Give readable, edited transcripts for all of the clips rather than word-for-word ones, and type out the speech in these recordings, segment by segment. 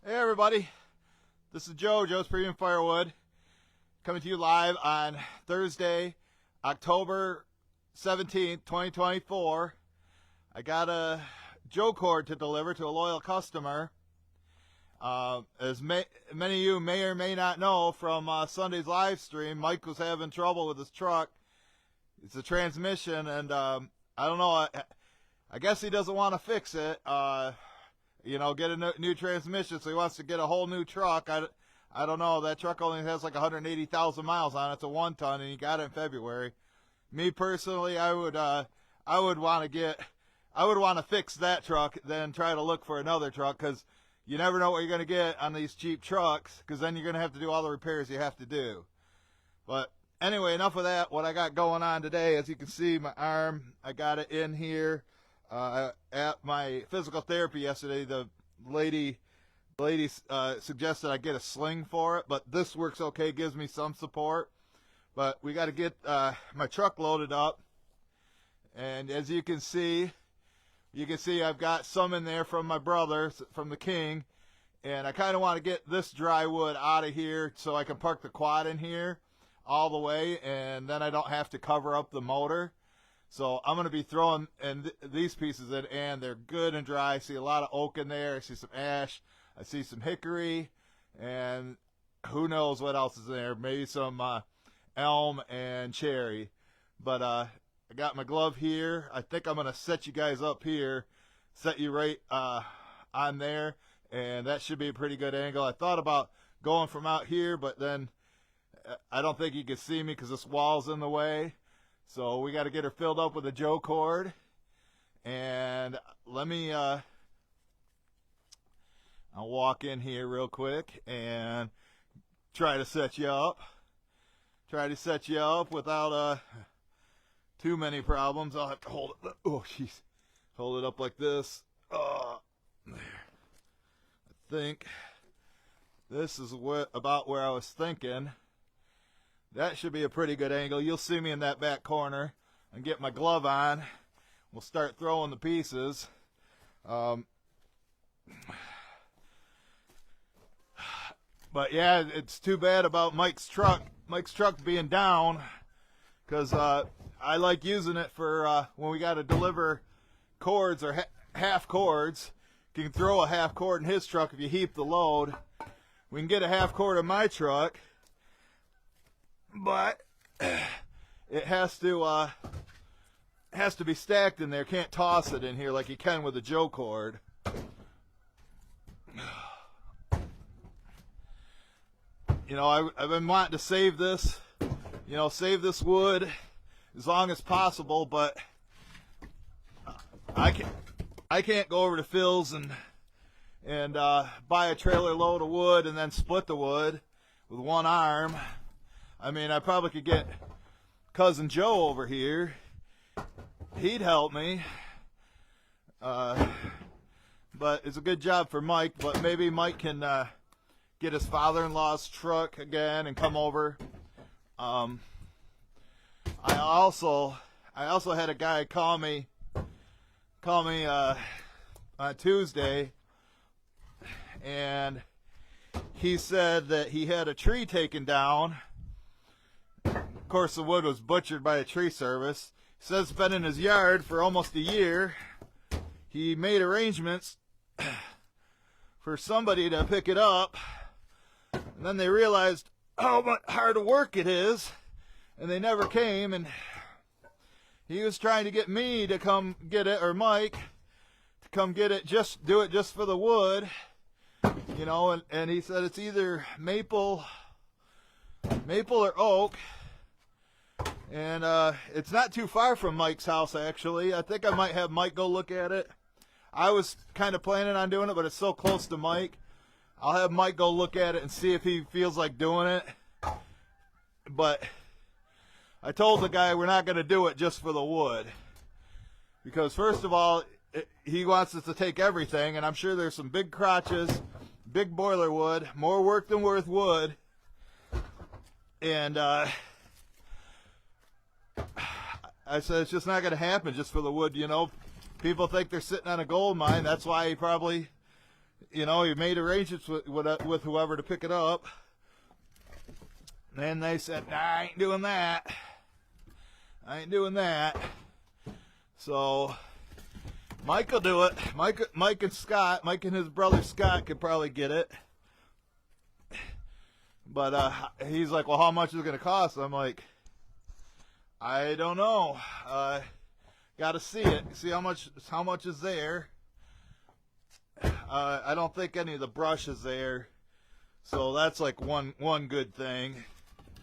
Hey everybody, this is Joe's Premium Firewood, coming to you live on Thursday, October 17th, 2024. I got a Joe cord to deliver to a loyal customer. As many of you may or may not know from Sunday's live stream, Mike was having trouble with his truck. It's a transmission, and I don't know, I guess he doesn't want to fix it. Get a new transmission, so he wants to get a whole new truck. I don't know. That truck only has like 180,000 miles on it. It's a 1-ton, and he got it in February. Me personally, I would want to fix that truck, then try to look for another truck, because you never know what you're going to get on these cheap trucks, because then you're going to have to do all the repairs you have to do. But anyway, enough of that. What I got going on today, as you can see, my arm, I got it in here. At my physical therapy yesterday, the lady suggested I get a sling for it, but this works okay, gives me some support. But we got to get my truck loaded up, and as you can see I've got some in there from my brother, from the King, and I kind of want to get this dry wood out of here so I can park the quad in here all the way, and then I don't have to cover up the motor. So I'm going to be throwing these pieces in, and they're good and dry. I see a lot of oak in there. I see some ash. I see some hickory, and who knows what else is in there. Maybe some elm and cherry. But I got my glove here. I think I'm going to set you guys up here, set you right on there, and that should be a pretty good angle. I thought about going from out here, but then I don't think you can see me because this wall's in the way. So we got to get her filled up with a Joe cord, and let me I'll walk in here real quick and try to set you up without too many problems. I'll have to hold it, hold it up like this. There. I think this is about where I was thinking. That should be a pretty good angle. You'll see me in that back corner and get my glove on. We'll start throwing the pieces. But yeah, it's too bad about Mike's truck being down, because I like using it for when we got to deliver cords or half cords. You can throw a half cord in his truck if you heap the load. We can get a half cord in my truck, but it has to be stacked in there. Can't toss it in here like you can with a Joe cord. I've been wanting to save this wood as long as possible, but I can't go over to Phil's and buy a trailer load of wood and then split the wood with one arm. I mean, I probably could get Cousin Joe over here. He'd help me. But it's a good job for Mike, but maybe Mike can get his father-in-law's truck again and come over. I also had a guy call me on Tuesday, and he said that he had a tree taken down. Of course, the wood was butchered by a tree service. He says it's been in his yard for almost a year. He made arrangements for somebody to pick it up, and then they realized how much hard work it is, and they never came, and he was trying to get me to come get it, or Mike to come get it, do it just for the wood, and he said it's either maple or oak. And it's not too far from Mike's house, actually. I think I might have Mike go look at it. I was kind of planning on doing it, but it's so close to Mike. I'll have Mike go look at it and see if he feels like doing it. But I told the guy we're not going to do it just for the wood, because first of all, he wants us to take everything, and I'm sure there's some big crotches, big boiler wood, more work than worth wood. And I said it's just not going to happen just for the wood. People think they're sitting on a gold mine. That's why he probably you know, he made arrangements with whoever to pick it up. And they said, nah, I ain't doing that. I ain't doing that. So Mike will do it. Mike and Scott, Mike and his brother Scott could probably get it. But he's like, well, how much is it going to cost? I'm like, I don't know. Got to see it. See how much is there. I don't think any of the brush is there. So that's like one good thing.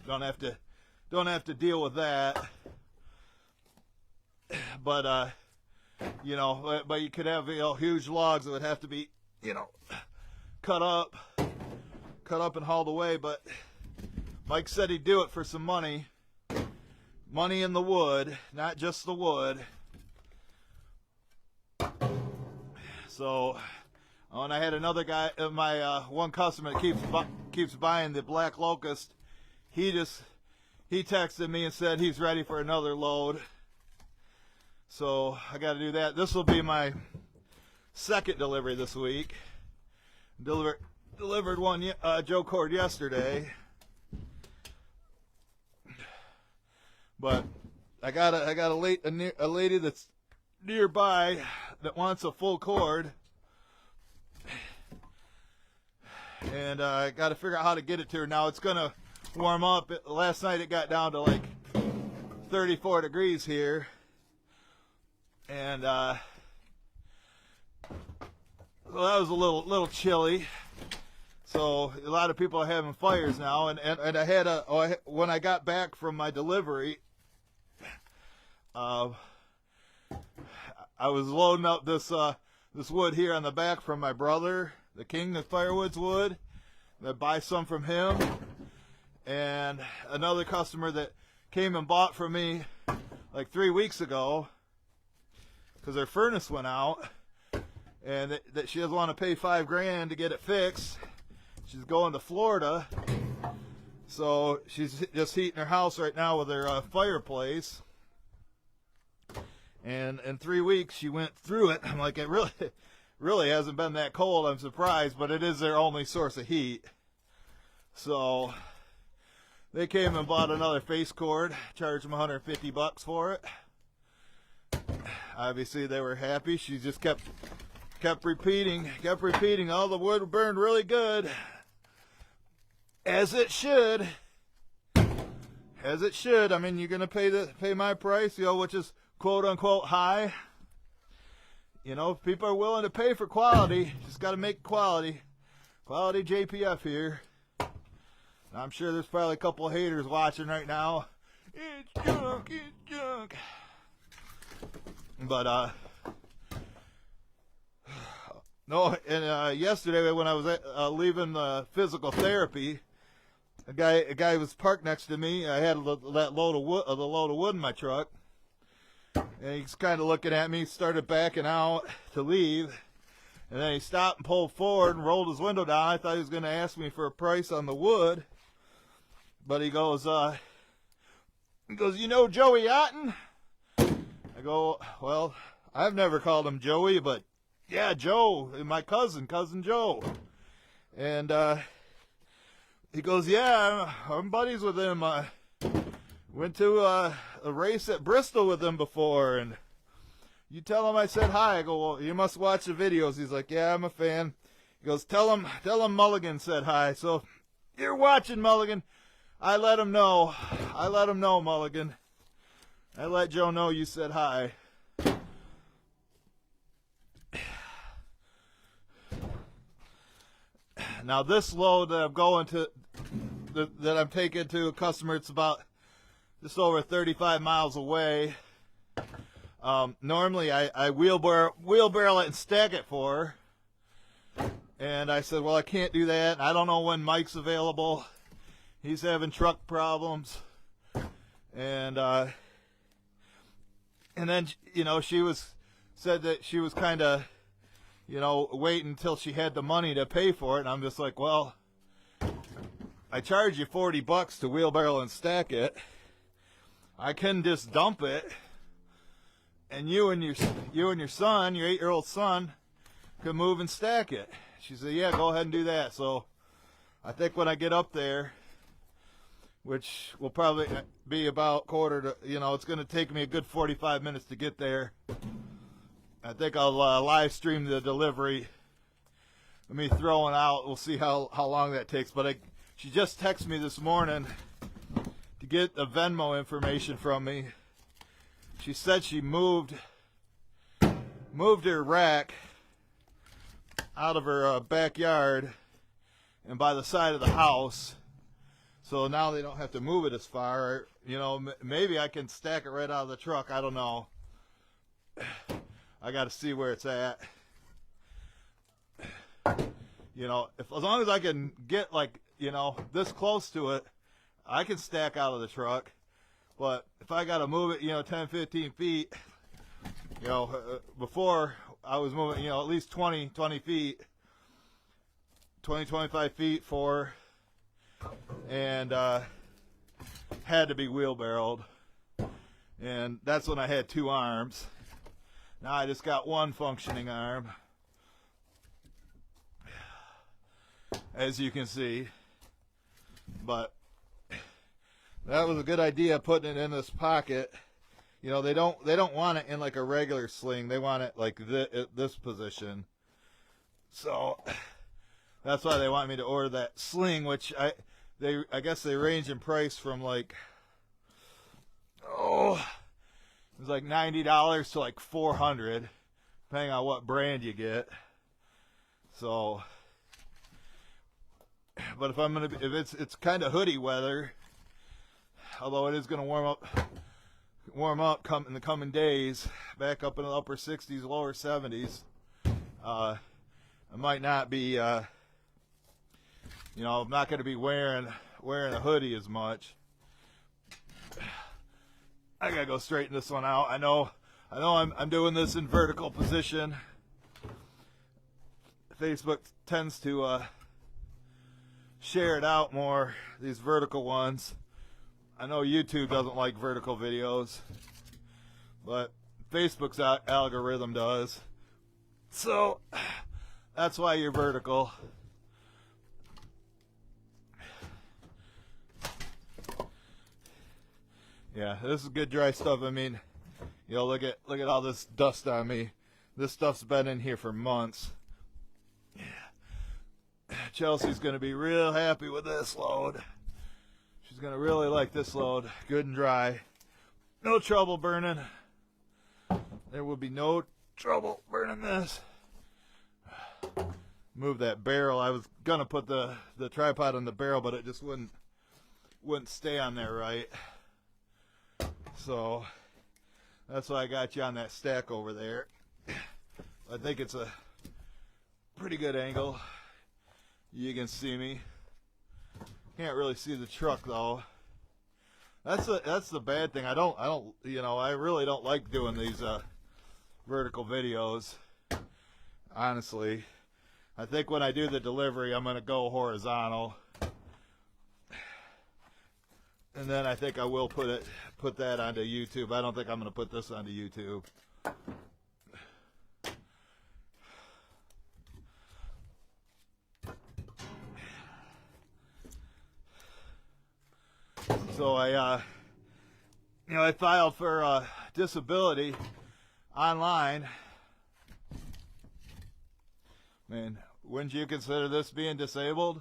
Don't have to deal with that. But you know, but you could have, you know, huge logs that would have to be, you know, cut up and hauled away. But Mike said he'd do it for some money in the wood, not just the wood. So, and I had another guy, my one customer that keeps buying the black locust. He texted me and said he's ready for another load. So I got to do that. This will be my second delivery this week. Delivered one Joe Cord yesterday. But I got a lady that's nearby that wants a full cord, and I got to figure out how to get it to her. Now it's gonna warm up. Last night it got down to like 34 degrees here, and well, that was a little chilly. So a lot of people are having fires now, and I had when I got back from my delivery, I was loading up this wood here on the back from my brother, the king of Firewood's wood. I buy some from him, and another customer that came and bought from me like 3 weeks ago because their furnace went out, and that she doesn't want to pay $5,000 to get it fixed. She's going to Florida, so she's just heating her house right now with her fireplace. And in 3 weeks, she went through it. I'm like, it really hasn't been that cold. I'm surprised, but it is their only source of heat. So they came and bought another face cord, charged them $150 for it. Obviously, they were happy. She just kept repeating, oh, the wood burned really good. As it should. As it should. I mean, you're going to pay my price, you know, which is quote-unquote high. You know, if people are willing to pay for quality, just got to make quality. Quality JPF here. I'm sure there's probably a couple of haters watching right now. It's junk, it's junk. But, no, and yesterday when I was leaving physical therapy, a guy was parked next to me. I had that load of wood in my truck. And he's kind of looking at me, started backing out to leave, and then he stopped and pulled forward and rolled his window down. I thought he was going to ask me for a price on the wood, but he goes, you know Joey Otten? I go, well, I've never called him Joey, but yeah, Joe, my cousin Joe. And he goes, yeah, I'm buddies with him. Went to a race at Bristol with him before, and you tell him I said hi. I go, well, you must watch the videos. He's like, yeah, I'm a fan. He goes, tell him Mulligan said hi. So you're watching, Mulligan. I let him know. Mulligan. I let Joe know you said hi. Now this load that I'm going to, that I'm taking to a customer, it's about just over 35 miles away. Normally I wheelbarrow it and stack it for her. And I said, well, I can't do that. I don't know when Mike's available. He's having truck problems. And then, you know, said that she was kind of, you know, waiting until she had the money to pay for it. And I'm just like, well, I charge you $40 to wheelbarrow and stack it. I can just dump it, and you and your son, your 8-year-old son, could move and stack it. she said, yeah, go ahead and do that. So I think when I get up there, which will probably be about quarter to, it's going to take me a good 45 minutes to get there. I think I'll live stream the delivery. Let me throw it out. We'll see how long that takes. But she just texted me this morning to get the Venmo information from me. She said she moved her rack out of her backyard and by the side of the house. So now they don't have to move it as far. Maybe I can stack it right out of the truck. I don't know. I got to see where it's at. As long as I can get this close to it, I can stack out of the truck. But if I got to move it, 10, 15 feet, before I was moving, at least 20 feet, 20, 25 feet for, and had to be wheelbarrowed. And that's when I had 2 arms. Now I just got 1 functioning arm, as you can see. But that was a good idea, putting it in this pocket. They don't want it in like a regular sling. They want it like this position. So that's why they want me to order that sling, which I guess they range in price from it was like $90 to like $400, depending on what brand you get. So, but if it's kind of hoodie weather, although it is going to warm up in the coming days, back up in the upper 60s, lower 70s. I might not be, I'm not going to be wearing a hoodie as much. I gotta go straighten this one out. I know I'm doing this in vertical position. Facebook tends to share it out more, these vertical ones. I know YouTube doesn't like vertical videos, but Facebook's algorithm does. So that's why you're vertical. Yeah, this is good dry stuff. I mean, look at all this dust on me. This stuff's been in here for months. Chelsea's going to be real happy with this load. She's going to really like this load. Good and dry. No trouble burning. There will be no trouble burning this. Move that barrel. I was going to put the tripod on the barrel, but it just wouldn't stay on there right. So that's why I got you on that stack over there. I think it's a pretty good angle. You can see me. Can't really see the truck though. That's the bad thing. I really don't like doing these vertical videos. Honestly, I think when I do the delivery, I'm gonna go horizontal. And then I think I will put that onto YouTube. I don't think I'm going to put this onto YouTube. So I filed for disability online. Man, wouldn't you consider this being disabled?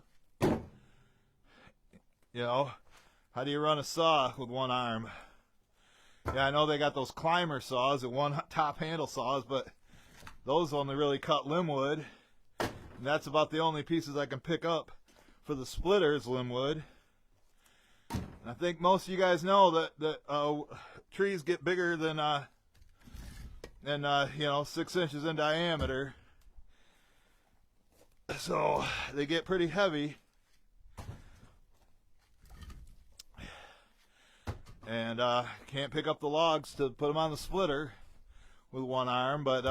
How do you run a saw with 1 arm? Yeah, I know they got those climber saws and 1 top handle saws, but those only really cut limb wood. And that's about the only pieces I can pick up for the splitters, limb wood. And I think most of you guys know that trees get bigger than 6 inches in diameter. So they get pretty heavy. And can't pick up the logs to put them on the splitter with 1 arm. But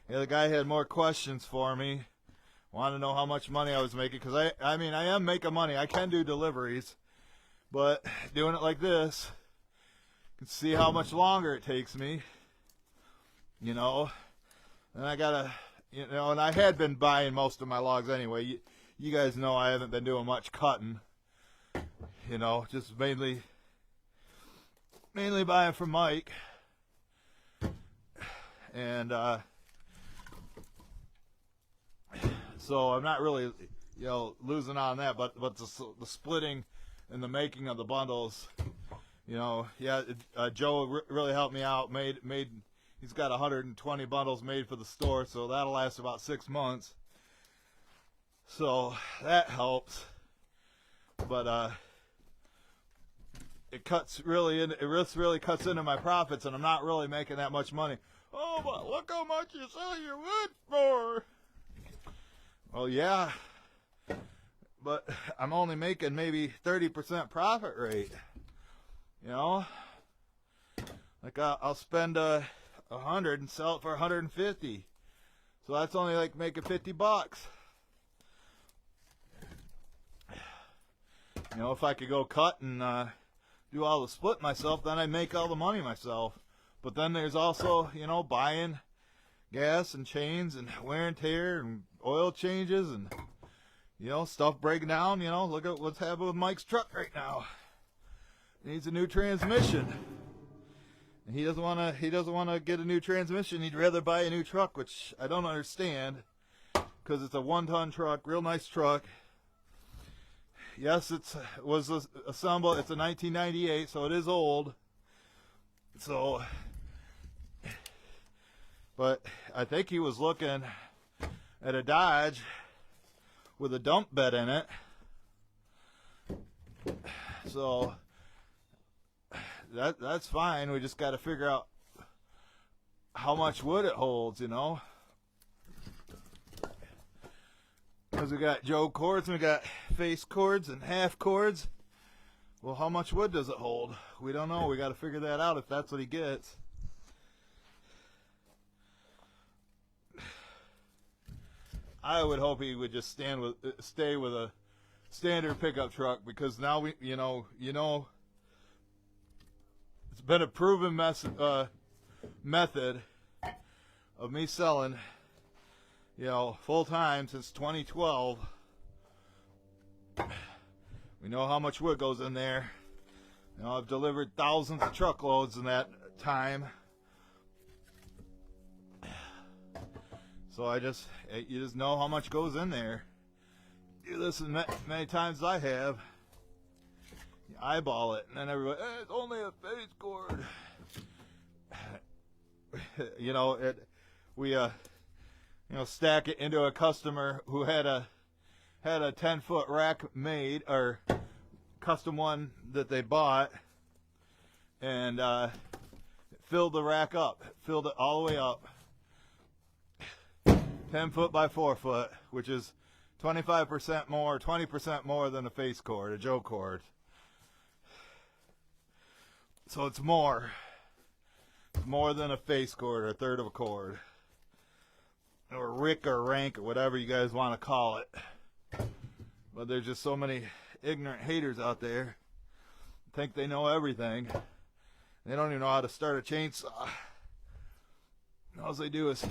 the guy had more questions for me. Wanted to know how much money I was making. Because I am making money. I can do deliveries. But doing it like this, you can see how much longer it takes me. And I got to you know, and I had been buying most of my logs anyway. You guys know I haven't been doing much cutting. You know, just mainly buying from Mike. And so I'm not really, you know, losing on that, but the splitting and the making of the bundles, you know, yeah, Joe really helped me out. He's got 120 bundles made for the store, so that'll last about 6 months. So that helps, but it really cuts into my profits, and I'm not really making that much money. Oh, but look how much you sell your wood for. Well, yeah, but I'm only making maybe 30% profit rate. You know, like I'll spend 100 and sell it for 150, so that's only like making $50. You know, if I could go cut and do all the split myself, then I'd make all the money myself. But then there's also, you know, buying gas and chains and wear and tear and oil changes and, you know, stuff breaking down. You know, look at what's happening with Mike's truck right now. He needs a new transmission. And he doesn't want to get a new transmission. He'd rather buy a new truck, which I don't understand, because it's a 1-ton truck, real nice truck. Yes, was assembled. It's a 1998, so it is old. So, but I think he was looking at a Dodge with a dump bed in it. So that's fine. We just got to figure out how much wood it holds, you know. Because we got Joe cords and we got face cords and half cords. Well, how much wood does it hold? We don't know. We got to figure that out if that's what he gets. I would hope he would just stay with a standard pickup truck, because now you know, it's been a proven method of me selling, you know, full time since 2012. We know how much wood goes in there. You know, I've delivered thousands of truckloads in that time. So you just know how much goes in there. You listen many times as I have. You eyeball it, and then everybody, it's only a face cord. You know, we stack it into a customer who had a 10-foot rack made, or custom one that they bought, and filled the rack up, filled it all the way up. 10 foot by 4 foot, which is 25% more, 20% more than a face cord, a Joe cord. So it's more than a face cord, or a third of a cord, or rick or rank, or whatever you guys want to call it. But there's just so many ignorant haters out there, think they know everything. They don't even know how to start a chainsaw. All they do is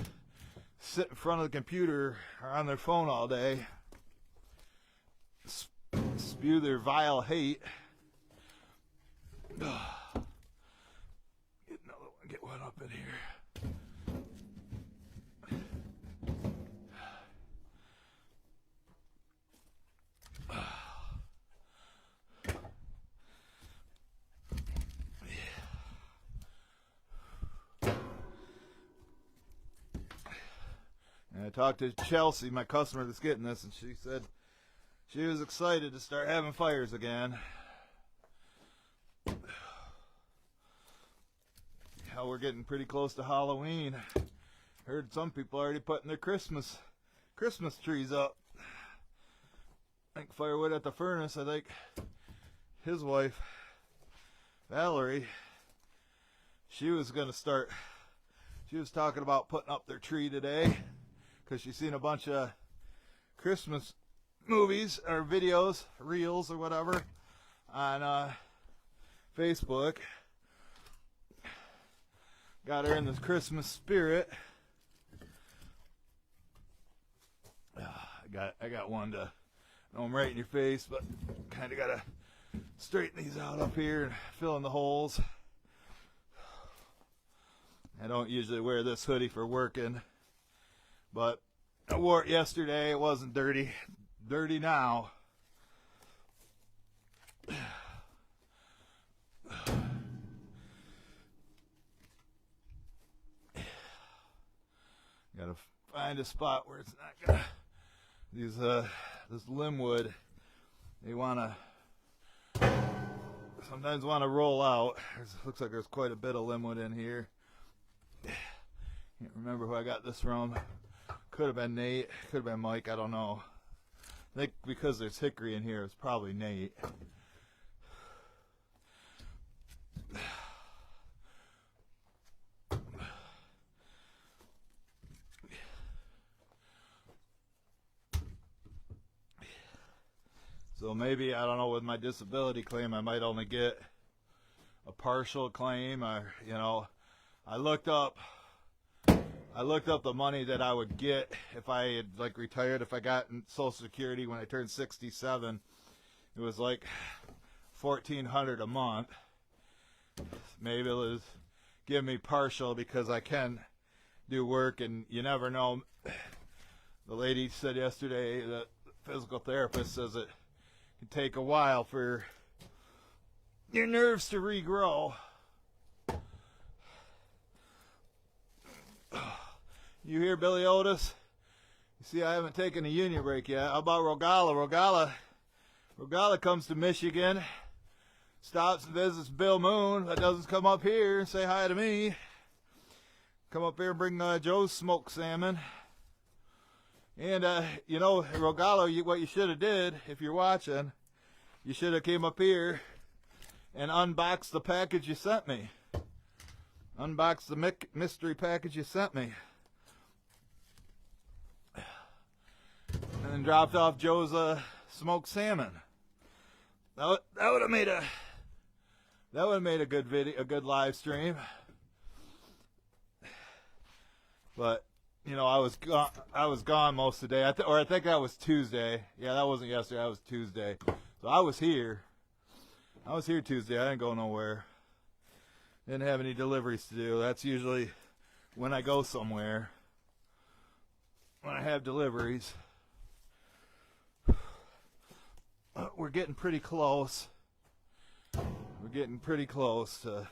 sit in front of the computer or on their phone all day, spew their vile hate. Get one up in here. And I talked to Chelsea, my customer that's getting this, and she said she was excited to start having fires again. How we're getting pretty close to Halloween. Heard some people already putting their Christmas trees up. I think Firewood at the furnace, I think his wife, Valerie, she was talking about putting up their tree today, because she's seen a bunch of Christmas movies or videos, reels or whatever, on Facebook. Got her in this Christmas spirit. I got one to, I know I'm right in your face, but kind of gotta straighten these out up here and fill in the holes. I don't usually wear this hoodie for working, but I wore it yesterday. It wasn't dirty. Dirty now. Gotta find a spot where it's not gonna. This limwood, they sometimes wanna roll out. Looks like there's quite a bit of limwood in here. Can't remember who I got this from. Could have been Nate, could have been Mike, I don't know. I think because there's hickory in here, it's probably Nate. So maybe, I don't know, with my disability claim, I might only get a partial claim. Or, you know, I looked up the money that I would get if I had like retired, if I got Social Security when I turned 67. It was like $1,400 a month. Maybe it'll give me partial because I can do work, and you never know. The lady said yesterday, the physical therapist says it can take a while for your nerves to regrow. You hear Billy Otis? You see, I haven't taken a union break yet. How about Rogala? Rogala comes to Michigan, stops and visits Bill Moon, but doesn't come up here and say hi to me. Come up here and bring Joe's smoked salmon. And, you know, Rogala, what you should have did, if you're watching, you should have came up here and unboxed the package you sent me. Unboxed the mystery package you sent me. And then dropped off Joe's smoked salmon. That would have made a good video, a good live stream. But you know, I was gone most of the day. I think that was Tuesday. Yeah, that wasn't yesterday. That was Tuesday. So I was here. I was here Tuesday. I didn't go nowhere. Didn't have any deliveries to do. That's usually when I go somewhere. When I have deliveries. We're getting pretty close. We're getting pretty close to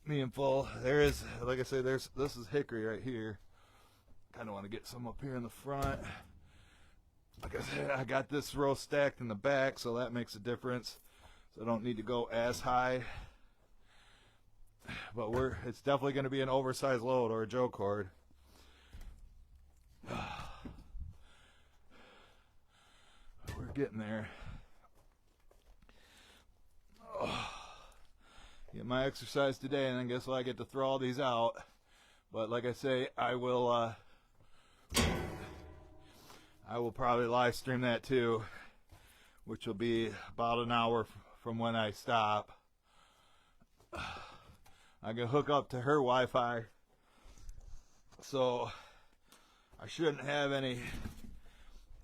being full. There is, like I say, this is hickory right here. Kind of want to get some up here in the front. Like I said, I got this row stacked in the back, so that makes a difference. So I don't need to go as high. But it's definitely going to be an oversized load or a Joe cord. We're getting there. Get my exercise today, and then guess what? I get to throw all these out. But like I say, I will probably live stream that too, which will be about an hour from when I stop. I can hook up to her Wi-Fi, so I shouldn't have any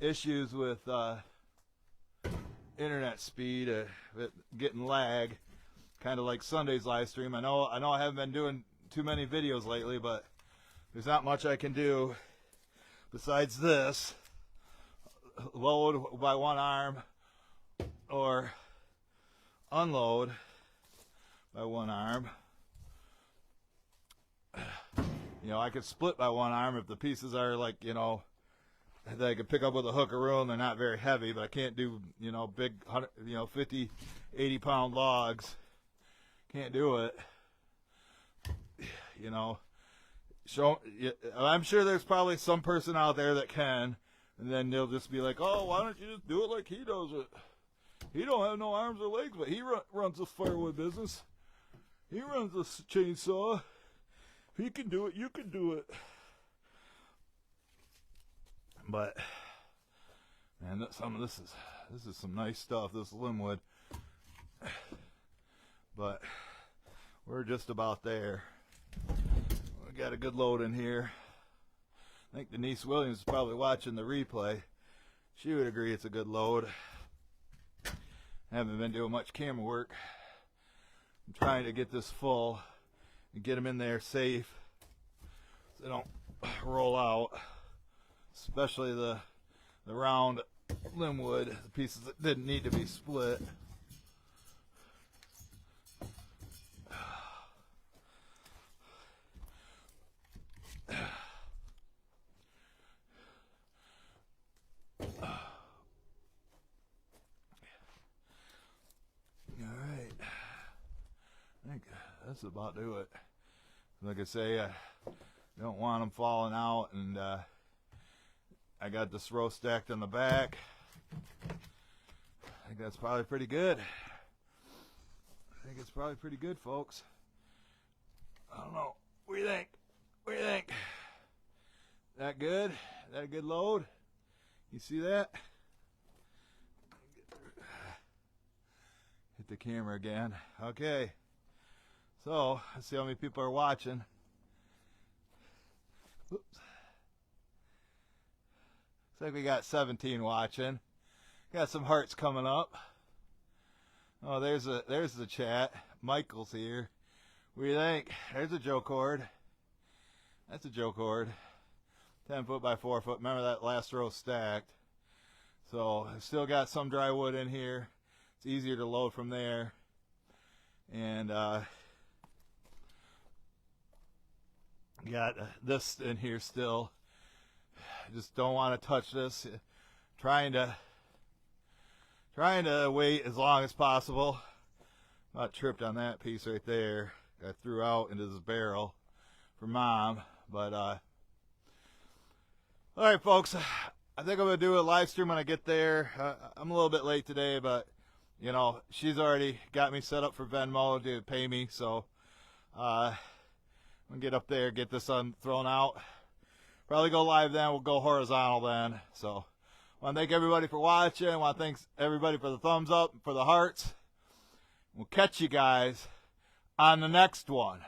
issues with internet speed, getting lag, kind of like Sunday's live stream. I know I haven't been doing too many videos lately, but there's not much I can do besides this: load by one arm or unload by one arm. You know, I could split by one arm if the pieces are like, you know, that I could pick up with a hookaroo and they're not very heavy, but I can't do, you know, big, 50, 80 pound logs. Can't do it. You know, I'm sure there's probably some person out there that can, and then they'll just be like, oh, why don't you just do it like he does it? He don't have no arms or legs, but he runs this firewood business. He runs this chainsaw. If he can do it, you can do it. But man, some of this is some nice stuff. This limwood. But we're just about there. We got a good load in here. I think Denise Williams is probably watching the replay. She would agree it's a good load. I haven't been doing much camera work. I'm trying to get this full and get them in there safe so they don't roll out. Especially the round limb wood, the pieces that didn't need to be split. I think that's about do it. Like I say, I don't want them falling out, and I got this row stacked on the back. I think that's probably pretty good. I think it's probably pretty good, folks. I don't know. What do you think? What do you think? That good? That a good load? You see that? Hit the camera again. Okay. So, let's see how many people are watching. Oops. Looks like we got 17 watching. Got some hearts coming up. Oh, there's the chat. Michael's here. What do you think? There's a Joe cord. That's a Joe cord. 10 foot by 4 foot. Remember that last row stacked. So, I've still got some dry wood in here. It's easier to load from there. And, got this in here still. Just don't want to touch this. Trying to wait as long as possible. About tripped on that piece right there. I threw out into this barrel for Mom. But all right, folks. I think I'm gonna do a live stream when I get there. I'm a little bit late today, but you know she's already got me set up for Venmo to pay me. So I'm gonna get up there, get this thrown out. Probably go live then. We'll go horizontal then. So I want to thank everybody for watching. I want to thank everybody for the thumbs up, for the hearts. We'll catch you guys on the next one.